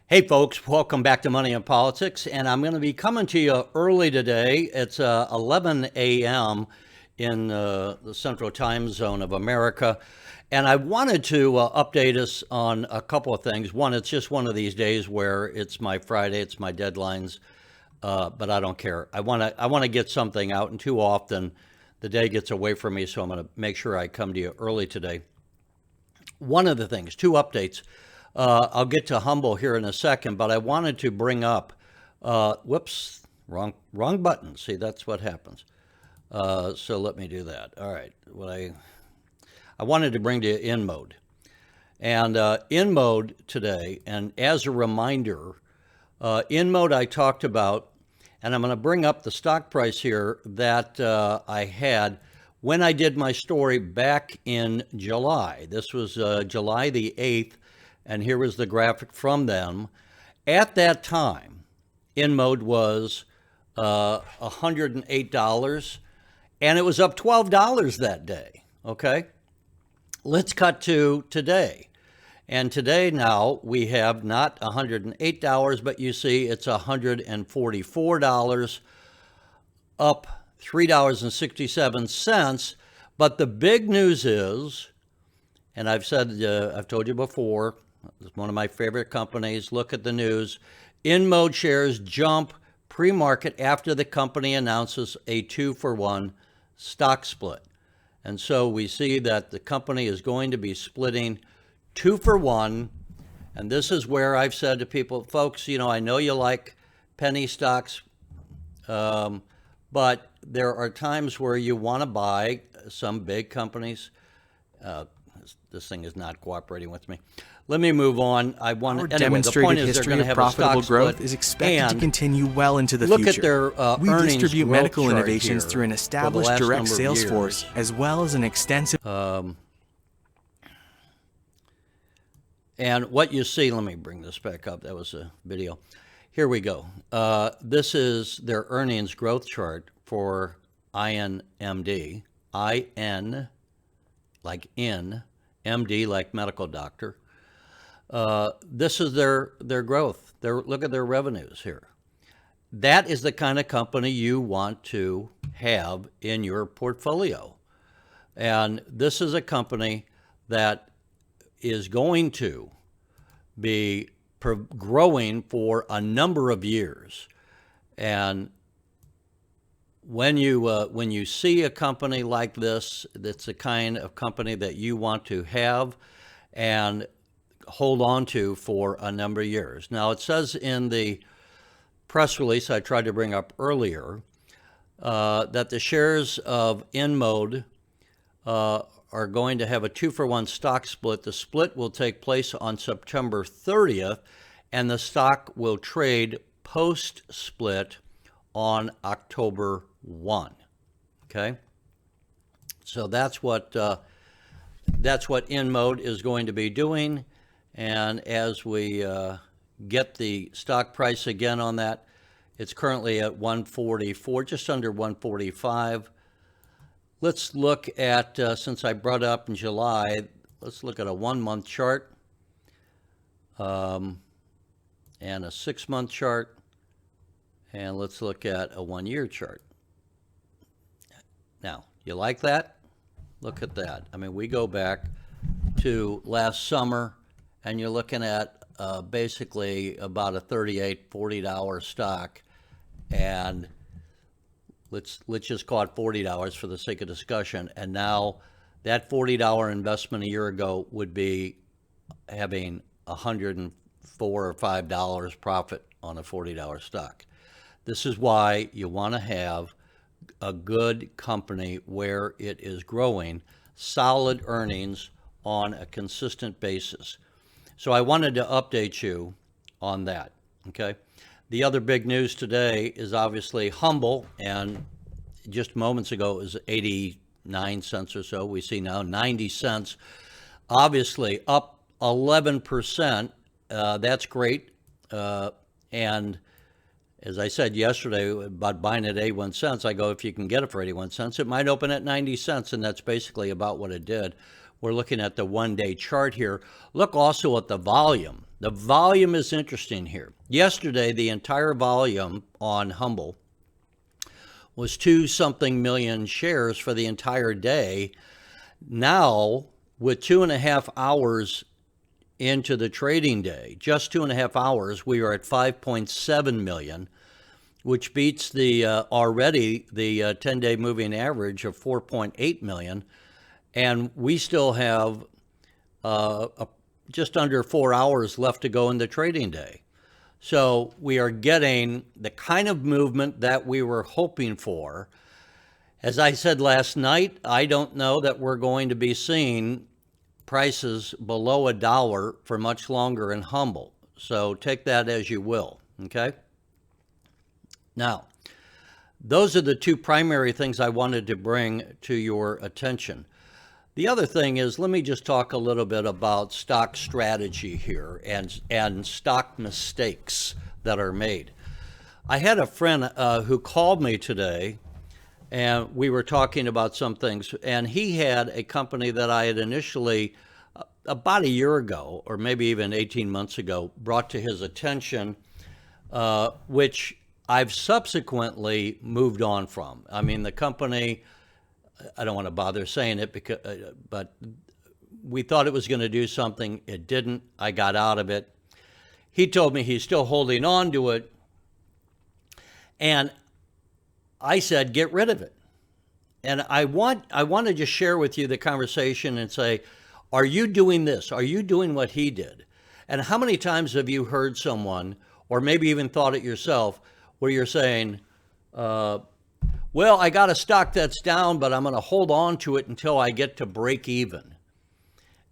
Hey folks, welcome back to Money and Politics, and I'm going to be coming to you early today. It's 11 a.m. in the Central Time Zone of America, and I wanted to update us on a couple of things. One, it's just one of these days where it's my Friday, it's my deadlines, but I don't care. I want to get something out, and too often the day gets away from me, so I'm going to make sure I come to you early today. One of the things, two updates. I'll get to Humbl here in a second, but I wanted to bring up, whoops, wrong button. See, that's what happens. So let me do that. All right, I wanted to bring to you INMD. And INMD today, and as a reminder, INMD I talked about, and I'm going to bring up the stock price here that I had when I did my story back in July. This was July the 8th. And here was the graphic from them. At that time, INMD was $108, and it was up $12 that day, okay? Let's cut to today. And today now we have not $108, but you see it's $144, up $3.67. But the big news is, and I've told you before, it's one of my favorite companies. Look at the news. INMD shares jump pre-market after the company announces a 2-for-1 stock split. And so we see that the company is going to be splitting 2-for-1. And this is where I've said to people, folks, I know you like penny stocks, but there are times where you want to buy some big companies. This thing is not cooperating with me. Let me move on. Our demonstrated history of profitable growth is expected to continue well into the future. Look at their we distribute medical innovations through an established direct sales force, as well as an extensive... And what you see, let me bring this back up. That was a video. Here we go. This is their earnings growth chart for INMD. IN, like in, MD, like medical doctor. This is their growth. Look at their revenues here. That is the kind of company you want to have in your portfolio. And this is a company that is going to be growing for a number of years. And when you see a company like this, that's the kind of company that you want to have and hold on to for a number of years. Now, it says in the press release I tried to bring up earlier that the shares of INMD are going to have a 2-for-1 stock split. The split will take place on September 30th, and the stock will trade post-split on October 1. Okay, so that's what INMD is going to be doing. And as we get the stock price again on that, it's currently at 144, just under 145. Let's look at, since I brought up in July, let's look at a 1-month chart and a 6-month chart. And let's look at a 1-year chart. Now, you like that? Look at that. I mean, we go back to last summer, and you're looking at basically about a $38, $40 stock. And let's just call it $40 for the sake of discussion. And now that $40 investment a year ago would be having $104 or $5 profit on a $40 stock. This is why you want to have a good company where it is growing solid earnings on a consistent basis. So I wanted to update you on that, okay? The other big news today is obviously Humbl, and just moments ago it was 89 cents or so. We see now 90 cents, obviously up 11%. That's great. And as I said yesterday about buying at 81 cents, I go, if you can get it for 81 cents, it might open at 90 cents, and that's basically about what it did. We're looking at the one-day chart here. Look also at the volume. The volume is interesting here. Yesterday, the entire volume on Humbl was 2-something million shares for the entire day. Now, with 2.5 hours into the trading day, just 2.5 hours, we are at 5.7 million, which beats the already the 10-day moving average of 4.8 million. And we still have just under 4 hours left to go in the trading day. So we are getting the kind of movement that we were hoping for. As I said last night, I don't know that we're going to be seeing prices below $1 for much longer in Humbl. So take that as you will, okay? Now, those are the two primary things I wanted to bring to your attention. The other thing is, let me just talk a little bit about stock strategy here and stock mistakes that are made. I had a friend who called me today, and we were talking about some things, and he had a company that I had initially, about a year ago, or maybe even 18 months ago, brought to his attention, which I've subsequently moved on from. I mean, the company, I don't want to bother saying it, because, but we thought it was going to do something. It didn't. I got out of it. He told me he's still holding on to it. And I said, get rid of it. And I want to just share with you the conversation and say, are you doing this? Are you doing what he did? And how many times have you heard someone, or maybe even thought it yourself, where you're saying, well, I got a stock that's down, but I'm going to hold on to it until I get to break even.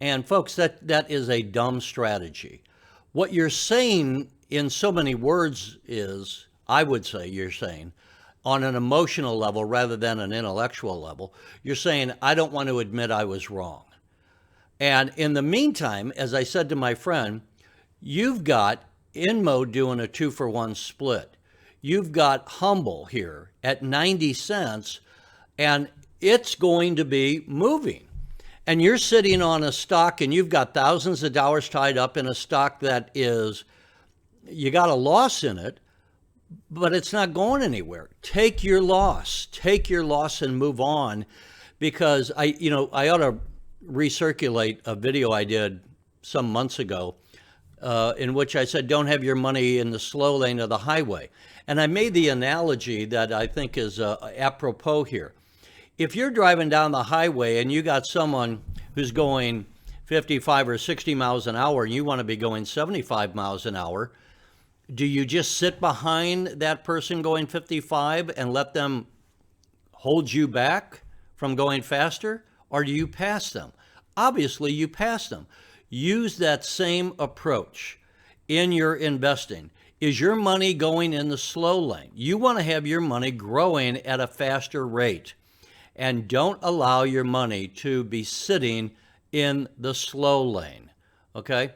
And folks, that is a dumb strategy. What you're saying in so many words is, I would say you're saying, on an emotional level rather than an intellectual level, you're saying, I don't want to admit I was wrong. And in the meantime, as I said to my friend, you've got INMD doing a 2-for-1 split. You've got Humbl here at 90 cents, and it's going to be moving. And you're sitting on a stock, and you've got thousands of dollars tied up in a stock that is, you got a loss in it, but it's not going anywhere. Take your loss and move on, because I ought to recirculate a video I did some months ago in which I said, don't have your money in the slow lane of the highway. And I made the analogy that I think is apropos here. If you're driving down the highway and you got someone who's going 55 or 60 miles an hour and you want to be going 75 miles an hour, do you just sit behind that person going 55 and let them hold you back from going faster? Or do you pass them? Obviously, you pass them. Use that same approach in your investing. Is your money going in the slow lane? You want to have your money growing at a faster rate. And don't allow your money to be sitting in the slow lane, okay?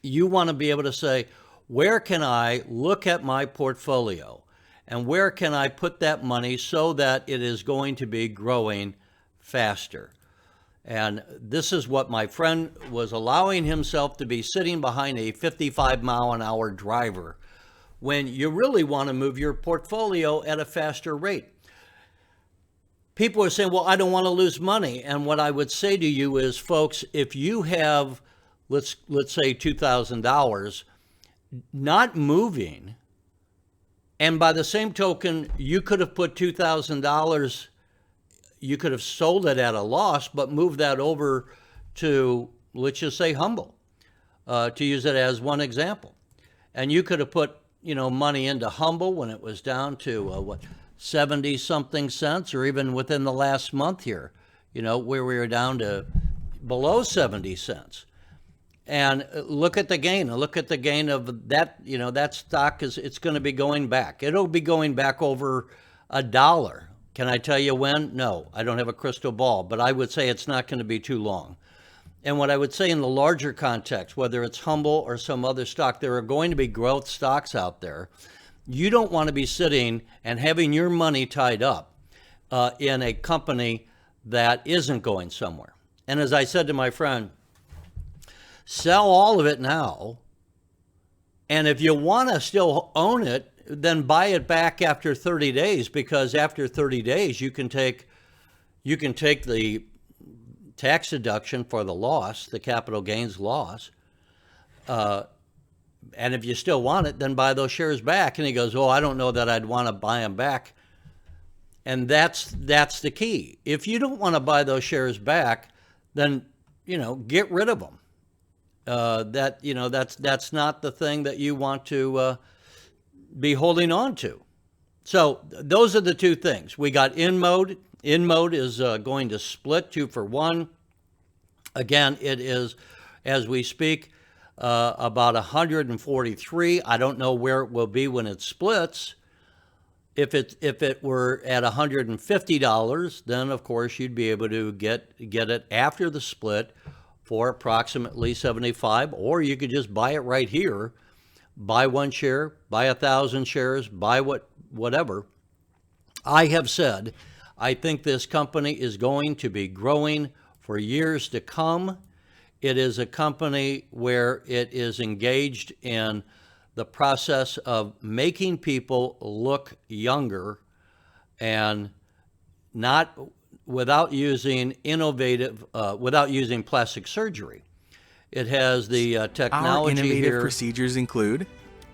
You want to be able to say, where can I look at my portfolio and where can I put that money so that it is going to be growing faster? And this is what my friend was allowing himself to be, sitting behind a 55-mile-an-hour driver when you really want to move your portfolio at a faster rate. People are saying, well, I don't want to lose money. And what I would say to you is, folks, if you have, let's say $2,000 not moving, and by the same token, you could have put $2,000, you could have sold it at a loss, but moved that over to, let's just say, Humbl, to use it as one example. And you could have put, money into Humbl when it was down to 70-something cents, or even within the last month here, where we were down to below 70 cents. And look at the gain. Look at the gain of that. That stock it's going to be going back. It'll be going back over $1. Can I tell you when? No, I don't have a crystal ball, but I would say it's not going to be too long. And what I would say in the larger context, whether it's Humbl or some other stock, there are going to be growth stocks out there. You don't want to be sitting and having your money tied up in a company that isn't going somewhere. And as I said to my friend, Sell all of it now. And if you want to still own it, then buy it back after 30 days, because after 30 days you can take the tax deduction for the loss, the capital gains loss. And if you still want it, then buy those shares back. And he goes, "Oh, I don't know that I'd want to buy them back." And that's the key. If you don't want to buy those shares back, then, get rid of them. That's not the thing that you want to be holding on to. So those are the two things. We got INMD. INMD is going to split 2-for-1. Again, it is, as we speak, about 143. I don't know where it will be when it splits. If it were at $150, then of course you'd be able to get it after the split for approximately $75, or you could just buy it right here. Buy 1 share, buy 1,000 shares, buy whatever. I have said I think this company is going to be growing for years to come. It is a company where it is engaged in the process of making people look younger, and not without using without using plastic surgery. It has the technology Our innovative here, procedures include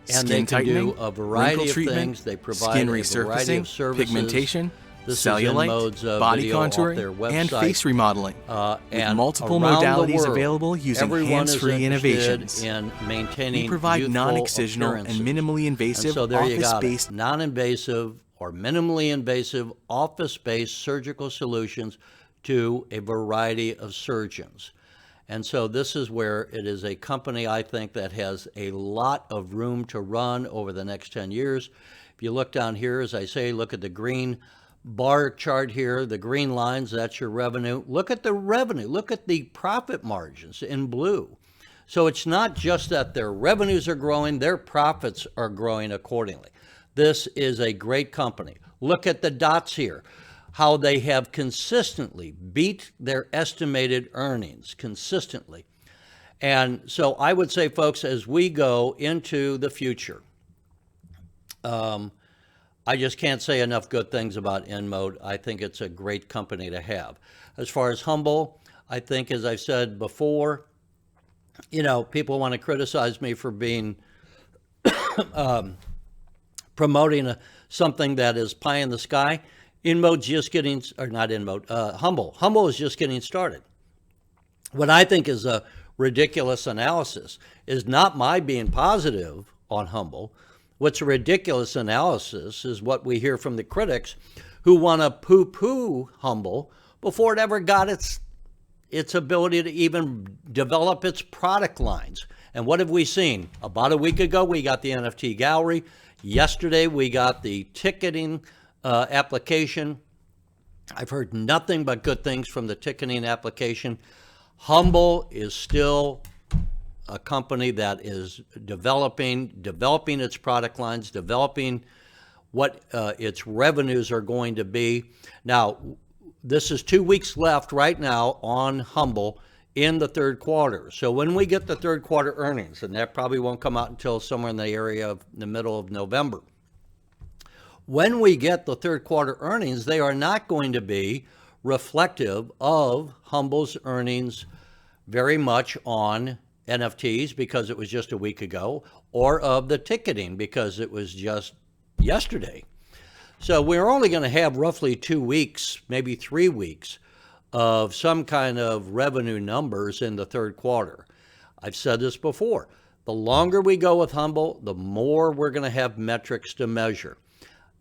and skin they can tightening, do a variety wrinkle of treatment, things. They provide skin a variety of resurfacing, services. pigmentation, This is in cellulite, Mode's body video off their contouring, and website. face remodeling. With And multiple around the modalities world, available using everyone is hands-free interested innovations. in maintaining We provide youthful non-excisional appearances. and minimally And invasive so there you got it. office-based Non-invasive or minimally invasive office-based surgical solutions to a variety of surgeons. And so this is where it is a company, I think, that has a lot of room to run over the next 10 years. If you look down here, as I say, look at the green bar chart here, the green lines, that's your revenue. Look at the revenue. Look at the profit margins in blue. So it's not just that their revenues are growing, their profits are growing accordingly. This is a great company. Look at the dots here, how they have consistently beat their estimated earnings consistently. And so I would say, folks, as we go into the future, I just can't say enough good things about INMD. I think it's a great company to have. As far as Humbl, I think, as I've said before, people want to criticize me for being promoting something that is pie in the sky. INMD's just getting, or not INMD, Humbl. Humbl is just getting started. What I think is a ridiculous analysis is not my being positive on Humbl. What's a ridiculous analysis is what we hear from the critics who want to poo-poo Humbl before it ever got its ability to even develop its product lines. And what have we seen? About a week ago, we got the NFT gallery. Yesterday, we got the ticketing application. I've heard nothing but good things from the ticketing application. Humbl is still a company that is developing its product lines, developing what its revenues are going to be. Now, this is 2 weeks left right now on Humbl in the third quarter. So when we get the third quarter earnings, and that probably won't come out until somewhere in the area of the middle of November. When we get the third quarter earnings, they are not going to be reflective of Humbl's earnings very much on NFTs because it was just a week ago, or of the ticketing because it was just yesterday. So we're only going to have roughly 2 weeks, maybe 3 weeks of some kind of revenue numbers in the third quarter. I've said this before. The longer we go with Humbl, the more we're going to have metrics to measure.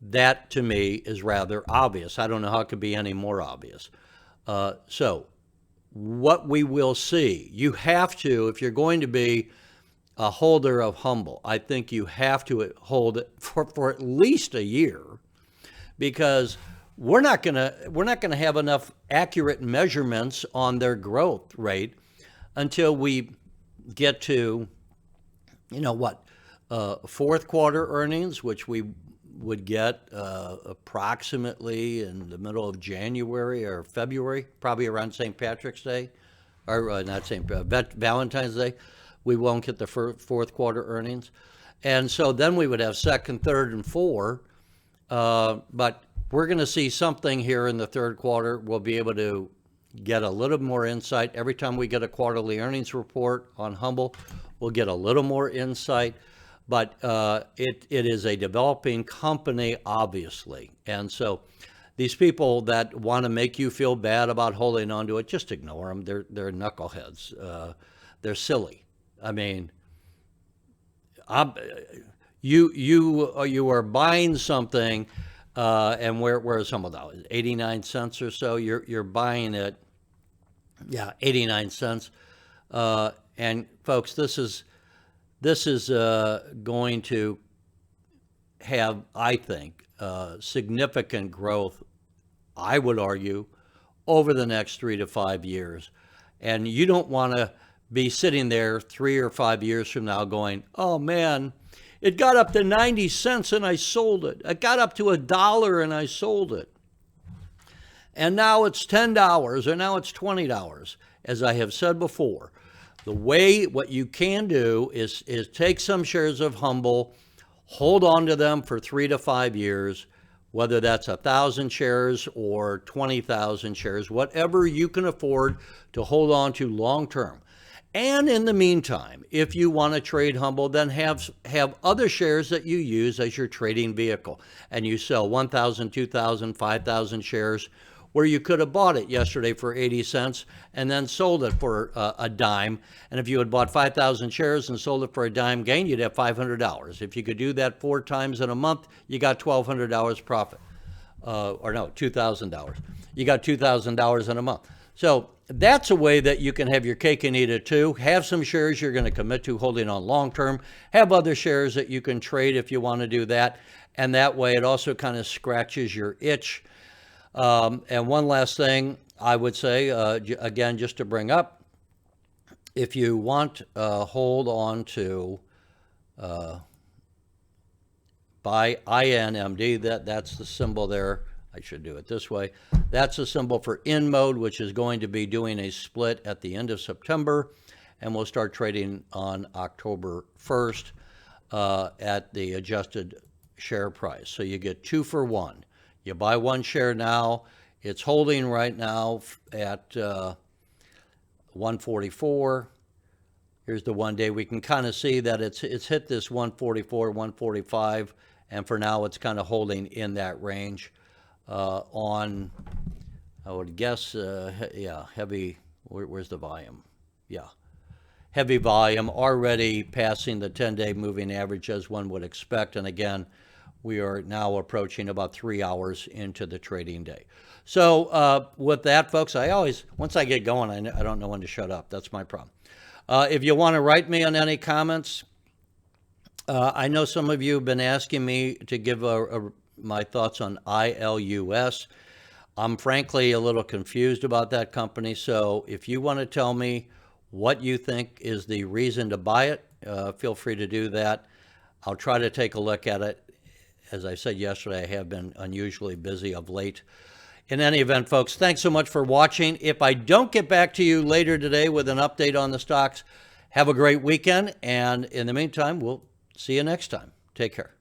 That, to me, is rather obvious. I don't know how it could be any more obvious. So what we will see, you have to, if you're going to be a holder of Humbl, I think you have to hold it for at least a year, because we're not going to have enough accurate measurements on their growth rate until we get to, fourth quarter earnings, which we would get approximately in the middle of January or February, probably around St. Patrick's Day, or not St. Valentine's Day, we won't get the fourth quarter earnings. And so then we would have second, third, and fourth. But we're going to see something here in the third quarter. We'll be able to get a little more insight. Every time we get a quarterly earnings report on Humbl, we'll get a little more insight. But it is a developing company, obviously. And so these people that want to make you feel bad about holding on to it, just ignore them. They're knuckleheads. They're silly. I mean, you are buying something, and where is some of that? 89 cents or so. You're buying it, 89 cents. And folks, this is going to have, I think, significant growth, I would argue, over the next 3 to 5 years. And you don't want to be sitting there 3 or 5 years from now going, oh man, it got up to 90 cents and I sold it. It got up to $1 and I sold it. And now it's $10 or now it's $20. As I have said before, what you can do is take some shares of Humbl, hold on to them for 3 to 5 years, whether that's 1,000 shares or 20,000 shares, whatever you can afford to hold on to long term. And in the meantime, if you want to trade Humbl, then have other shares that you use as your trading vehicle. And you sell 1,000, 2,000, 5,000 shares, where you could have bought it yesterday for 80 cents and then sold it for a dime. And if you had bought 5,000 shares and sold it for a dime gain, you'd have $500. If you could do that 4 times in a month, you got $1,200 profit. Or no, $2,000. You got $2,000 in a month. So that's a way that you can have your cake and eat it too. Have some shares you're going to commit to holding on long term. Have other shares that you can trade if you want to do that. And that way it also kind of scratches your itch. And one last thing I would say, again, just to bring up, if you want hold on to by INMD, that's the symbol there. I should do it this way. That's a symbol for INMD, which is going to be doing a split at the end of September, and we'll start trading on October 1st at the adjusted share price. So you get 2 for 1. You buy 1 share now. It's holding right now at 144. Here's the 1 day. We can kind of see that it's hit this 144, 145, and for now it's kind of holding in that range. On, I would guess, heavy, where's the volume? Yeah, heavy volume, already passing the 10-day moving average as one would expect. And again, we are now approaching about 3 hours into the trading day. So with that, folks, once I get going, I don't know when to shut up. That's my problem. If you want to write me on any comments, I know some of you have been asking me to give my thoughts on ILUS. I'm frankly a little confused about that company. So if you want to tell me what you think is the reason to buy it, feel free to do that. I'll try to take a look at it. As I said yesterday, I have been unusually busy of late. In any event, folks, thanks so much for watching. If I don't get back to you later today with an update on the stocks, have a great weekend. And in the meantime, we'll see you next time. Take care.